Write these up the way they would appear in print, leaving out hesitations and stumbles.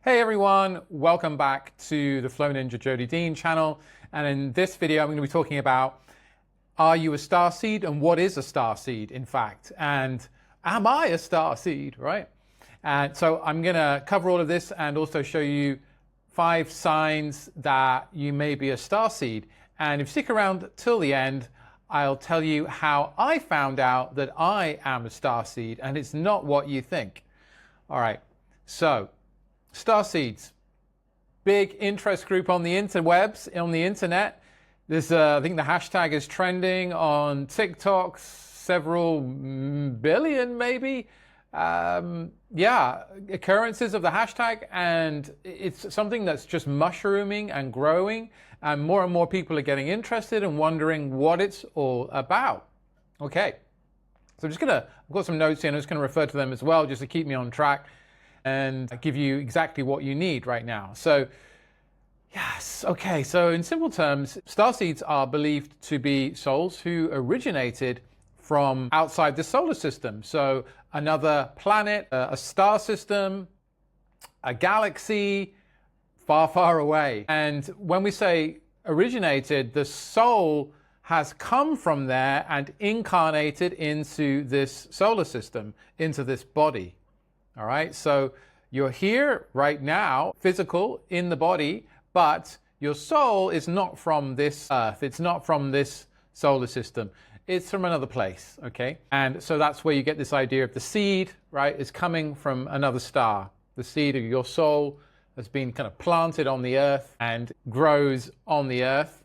Hey everyone, welcome back to the Flow Ninja Jody Deane channel. And in this video, I'm going to be talking about, are you a starseed and what is a starseed, in fact? And am I a starseed, right? And so I'm going to cover all of this and also show you 5 signs that you may be a starseed. And if you stick around till the end, I'll tell you how I found out that I am a starseed and it's not what you think. All right, so Starseeds, big interest group on the interwebs, on the internet. This, I think the hashtag is trending on TikTok, several billion maybe. Yeah, occurrences of the hashtag, and it's something that's just mushrooming and growing, and more people are getting interested and wondering what it's all about. Okay, so I've got some notes here, and I'm just gonna refer to them as well, just to keep me on track and give you exactly what you need right now. So yes, okay, so in simple terms, starseeds are believed to be souls who originated from outside the solar system. So another planet, a star system, a galaxy, far, far away. And when we say originated, the soul has come from there and incarnated into this solar system, into this body. All right, so you're here right now, physical in the body, but your soul is not from this earth. It's not from this solar system. It's from another place, okay? And so that's where you get this idea of the seed, right? Is coming from another star. The seed of your soul has been kind of planted on the earth and grows on the earth,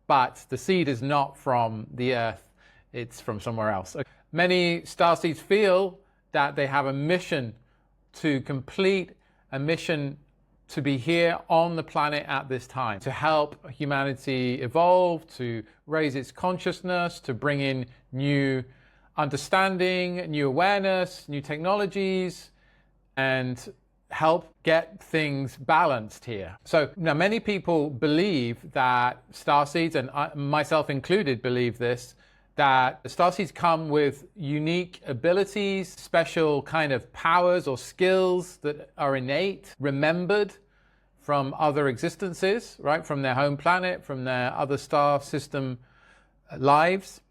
but the seed is not from the earth. It's from somewhere else. Many starseeds feel that they have a mission to complete, a mission to be here on the planet at this time, to help humanity evolve, to raise its consciousness, to bring in new understanding, new awareness, new technologies, and help get things balanced here. So now many people believe that starseeds, and I, myself included, believe this, that starseeds come with unique abilities, special kind of powers or skills that are innate, remembered from other existences, right? From their home planet, from their other star system lives.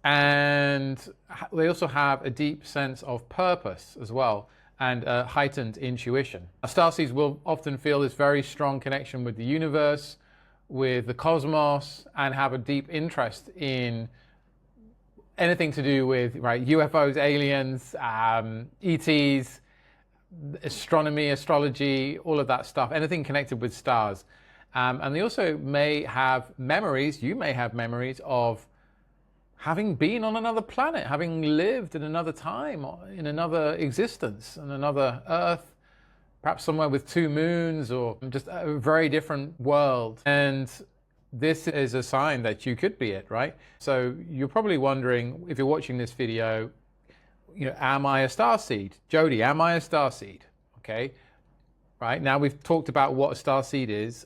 And they also have a deep sense of purpose as well, and a heightened intuition. Starseeds will often feel this very strong connection with the universe, with the cosmos, and have a deep interest in anything to do with, right, UFOs, aliens, ETs, astronomy, astrology, all of that stuff, anything connected with stars. And they also may have memories, you may have memories of having been on another planet, having lived in another time, in another existence, in another Earth, perhaps somewhere with 2 moons, or just a very different world. And this is a sign that you could be it, right? So you're probably wondering, if you're watching this video, you know, am I a starseed? Jody, am I a starseed? Okay, right, now we've talked about what a starseed is.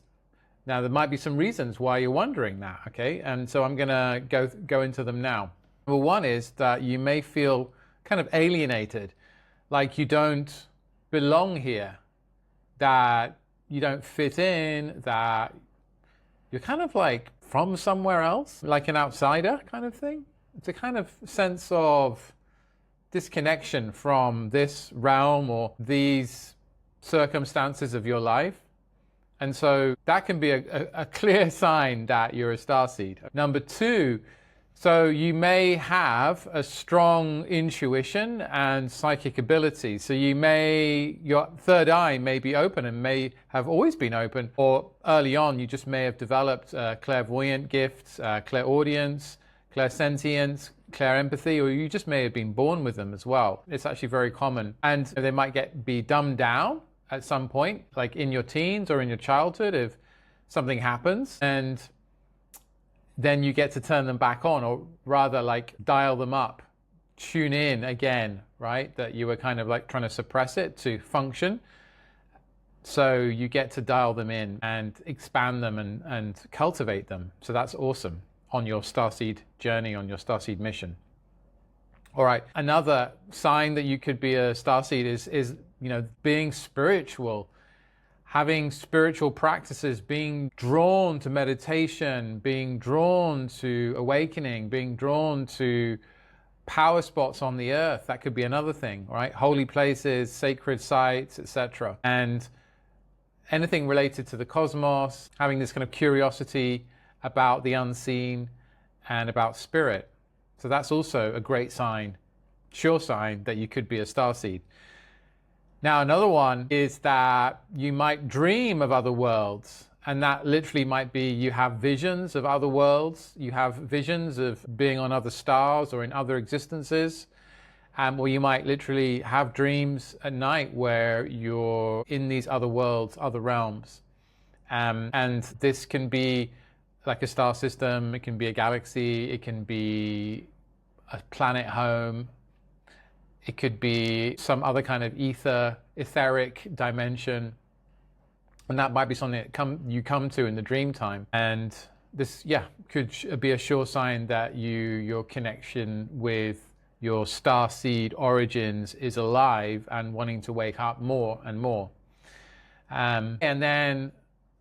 Now there might be some reasons why you're wondering that, okay? And so I'm gonna go into them now. Number 1 is that you may feel kind of alienated, like you don't belong here, that you don't fit in, that you're kind of like from somewhere else, like an outsider kind of thing. It's a kind of sense of disconnection from this realm or these circumstances of your life. And so that can be a clear sign that you're a starseed. Number 2, so you may have a strong intuition and psychic ability. So you may, your third eye may be open and may have always been open, or early on you just may have developed clairvoyant gifts, clairaudience, clairsentience, clairempathy, or you just may have been born with them as well. It's actually very common. And they might be dumbed down at some point, like in your teens or in your childhood, if something happens, and then you get to turn them back on, or rather like dial them up, tune in again, right? That you were kind of like trying to suppress it to function. So you get to dial them in and expand them and cultivate them. So that's awesome on your starseed journey, on your starseed mission. All right, another sign that you could be a starseed is you know, being spiritual, having spiritual practices, being drawn to meditation, being drawn to awakening, being drawn to power spots on the earth. That could be another thing, right? Holy places, sacred sites, etc. And anything related to the cosmos, having this kind of curiosity about the unseen and about spirit. So that's also a great sign, sure sign that you could be a starseed. Now, another one is that you might dream of other worlds, and that literally might be you have visions of other worlds, you have visions of being on other stars or in other existences, or you might literally have dreams at night where you're in these other worlds, other realms. And this can be like a star system, it can be a galaxy, it can be a planet home, it could be some other kind of etheric dimension, and that might be something that you come to in the dream time. And this, could be a sure sign that your connection with your starseed origins is alive and wanting to wake up more and more. And then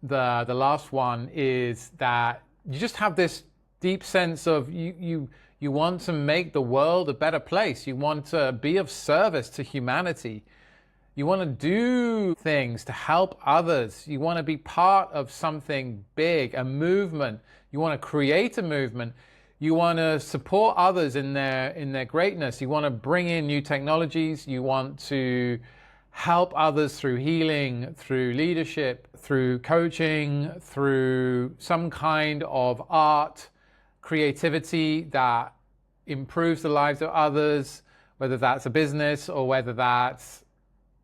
the last one is that you just have this deep sense of you want to make the world a better place. You want to be of service to humanity. You want to do things to help others. You want to be part of something big, a movement. You want to create a movement. You want to support others in their greatness. You want to bring in new technologies. You want to help others through healing, through leadership, through coaching, through some kind of art, creativity that improves the lives of others, whether that's a business or whether that's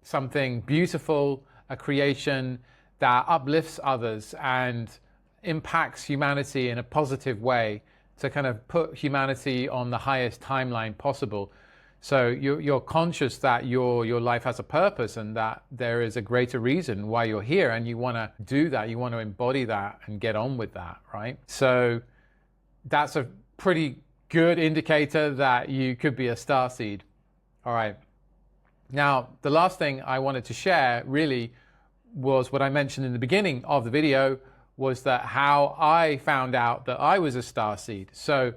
something beautiful, a creation that uplifts others and impacts humanity in a positive way to kind of put humanity on the highest timeline possible. So you're conscious that your life has a purpose and that there is a greater reason why you're here, and you want to do that, you want to embody that and get on with that, right? So that's a pretty good indicator that you could be a starseed. All right. Now, the last thing I wanted to share really was what I mentioned in the beginning of the video, was that how I found out that I was a starseed. So,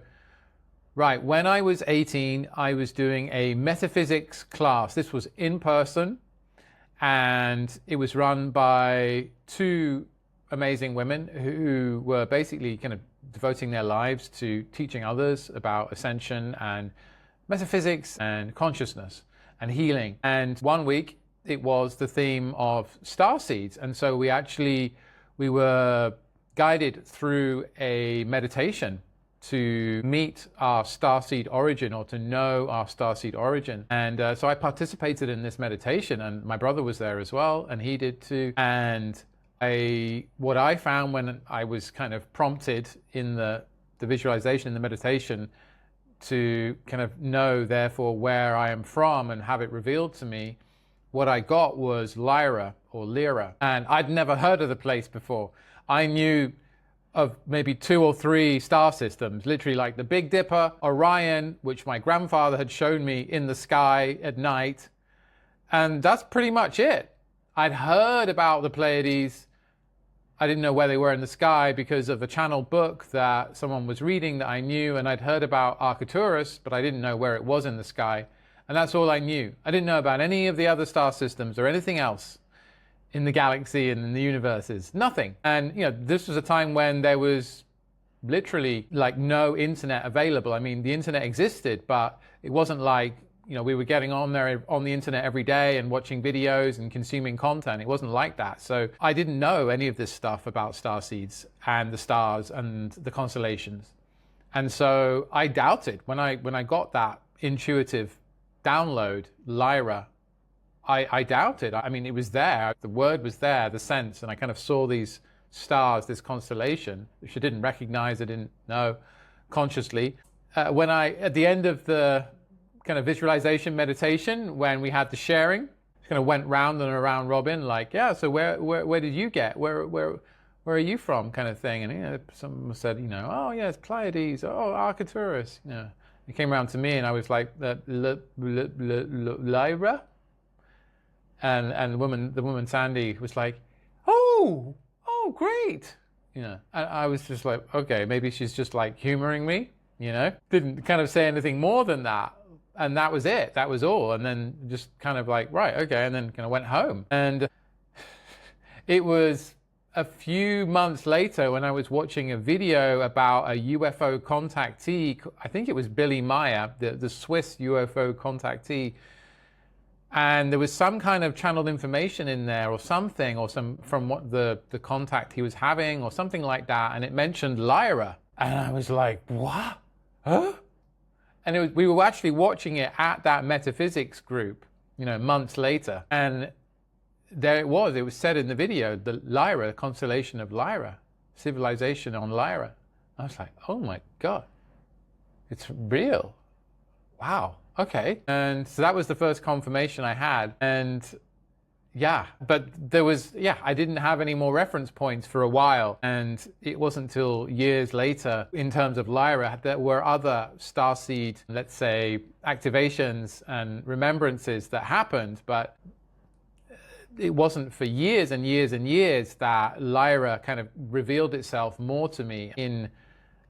right, when I was 18, I was doing a metaphysics class. This was in person, and it was run by two amazing women who were basically kind of devoting their lives to teaching others about ascension and metaphysics and consciousness and healing. And one week it was the theme of starseeds, and so we were guided through a meditation to meet our starseed origin, or to know our starseed origin. And so I participated in this meditation, and my brother was there as well, and he did too. And what I found when I was kind of prompted in the visualization, in the meditation, to kind of know therefore where I am from and have it revealed to me, what I got was Lyra, or Lyra. And I'd never heard of the place before. I knew of maybe 2 or 3 star systems, literally like the Big Dipper, Orion, which my grandfather had shown me in the sky at night. And that's pretty much it. I'd heard about the Pleiades. I didn't know where they were in the sky because of a channeled book that someone was reading that I knew, and I'd heard about Arcturus, but I didn't know where it was in the sky. And that's all I knew. I didn't know about any of the other star systems or anything else in the galaxy and in the universes. Nothing. And this was a time when there was literally like no internet available. I mean, the internet existed, but it wasn't like we were getting on there on the internet every day and watching videos and consuming content. It wasn't like that. So I didn't know any of this stuff about starseeds and the stars and the constellations. And so I doubted when I got that intuitive download, Lyra. I doubted. I mean, it was there. The word was there, the sense, and I kind of saw these stars, this constellation, which I didn't recognize, I didn't know consciously. When at the end of the kind of visualization meditation, when we had the sharing, it kind of went round and around Robin, like, yeah, so where did you get? Where are you from, kind of thing? And someone said, oh yeah, it's Pleiades, oh Arcturus, It came around to me, and I was like, Lyra. And the woman Sandy was like, oh, great. You know, and I was just like, okay, maybe she's just like humoring me, you know, didn't kind of say anything more than that. And that was it. That was all. And then just kind of like, right, okay. And then kind of went home. And it was a few months later when I was watching a video about a UFO contactee. I think it was Billy Meier, the Swiss UFO contactee. And there was some kind of channeled information in there or something, or some from what the contact he was having or something like that. And it mentioned Lyra. And I was like, what? Huh? And we were actually watching it at that metaphysics group, you know, months later. And there it was said in the video, the Lyra, constellation of Lyra, civilization on Lyra. I was like, oh my God, it's real. Wow. Okay. And so that was the first confirmation I had. And yeah, but there was, I didn't have any more reference points for a while. And it wasn't until years later, in terms of Lyra, there were other Starseed, let's say, activations and remembrances that happened. But it wasn't for years and years and years that Lyra kind of revealed itself more to me in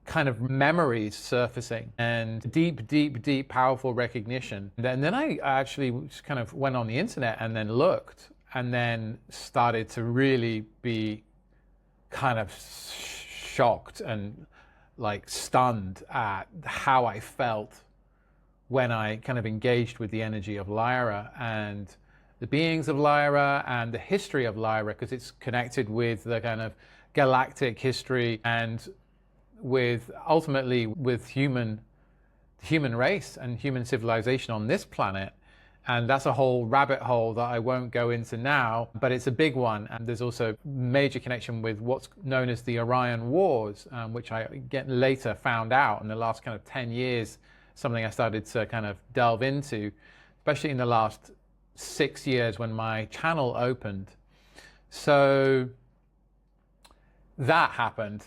kind of memories surfacing and deep, powerful recognition. And then I actually just kind of went on the internet and then looked and then started to really be kind of shocked and like stunned at how I felt when I kind of engaged with the energy of Lyra and the beings of Lyra and the history of Lyra, because it's connected with the kind of galactic history and with ultimately with human race and human civilization on this planet. And that's a whole rabbit hole that I won't go into now, but it's a big one. And there's also major connection with what's known as the Orion Wars, which I later found out in the last kind of 10 years, something I started to kind of delve into, especially in the last 6 years when my channel opened. So that happened.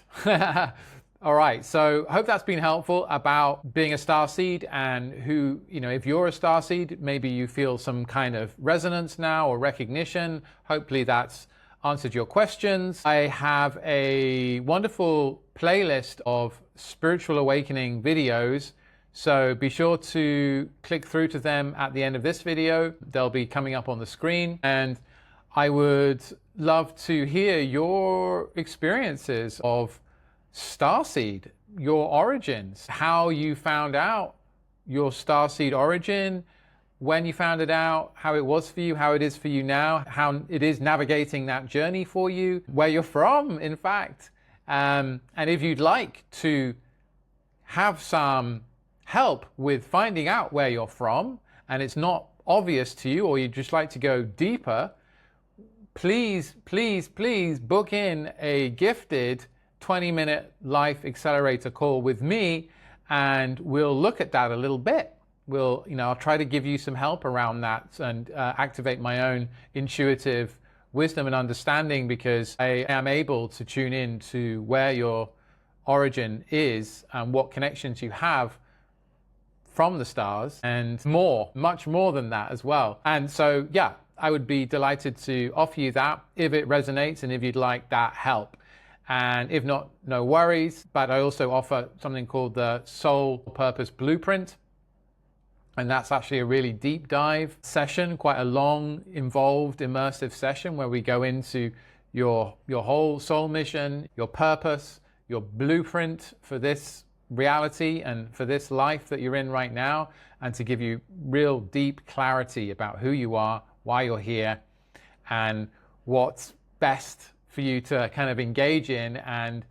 All right, so hope that's been helpful about being a starseed and who, you know, if you're a starseed, maybe you feel some kind of resonance now or recognition. Hopefully that's answered your questions. I have a wonderful playlist of spiritual awakening videos, so be sure to click through to them at the end of this video. They'll be coming up on the screen, and I would love to hear your experiences of Starseed, your origins, how you found out your Starseed origin, when you found it out, how it was for you, how it is for you now, how it is navigating that journey for you, where you're from, in fact. And if you'd like to have some help with finding out where you're from, and it's not obvious to you, or you'd just like to go deeper, please book in a gifted 20-minute life accelerator call with me, and we'll look at that a little bit. I'll try to give you some help around that and activate my own intuitive wisdom and understanding, because I am able to tune in to where your origin is and what connections you have from the stars, and more, much more than that as well. And so, yeah, I would be delighted to offer you that if it resonates and if you'd like that help. And if not, no worries. But I also offer something called the Soul Purpose Blueprint. And that's actually a really deep dive session, quite a long, involved, immersive session where we go into your whole soul mission, your purpose, your blueprint for this reality and for this life that you're in right now, and to give you real deep clarity about who you are, why you're here, and what's best for you to kind of engage in and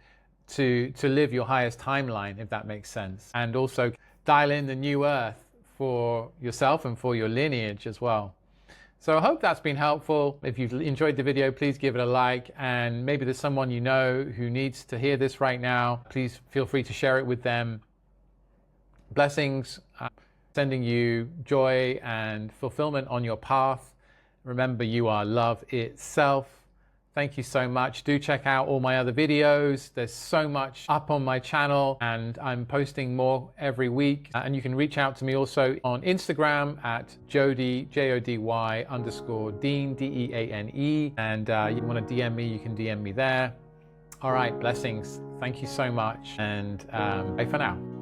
to live your highest timeline, if that makes sense. And also dial in the new earth for yourself and for your lineage as well. So I hope that's been helpful. If you've enjoyed the video, please give it a like, and maybe there's someone you know who needs to hear this right now. Please feel free to share it with them. Blessings, sending you joy and fulfillment on your path. Remember, you are love itself. Thank you so much. Do check out all my other videos. There's so much up on my channel and I'm posting more every week. And you can reach out to me also on Instagram at Jody, Jody_Deane, Deane. And you want to DM me, you can DM me there. All right, blessings. Thank you so much. And bye for now.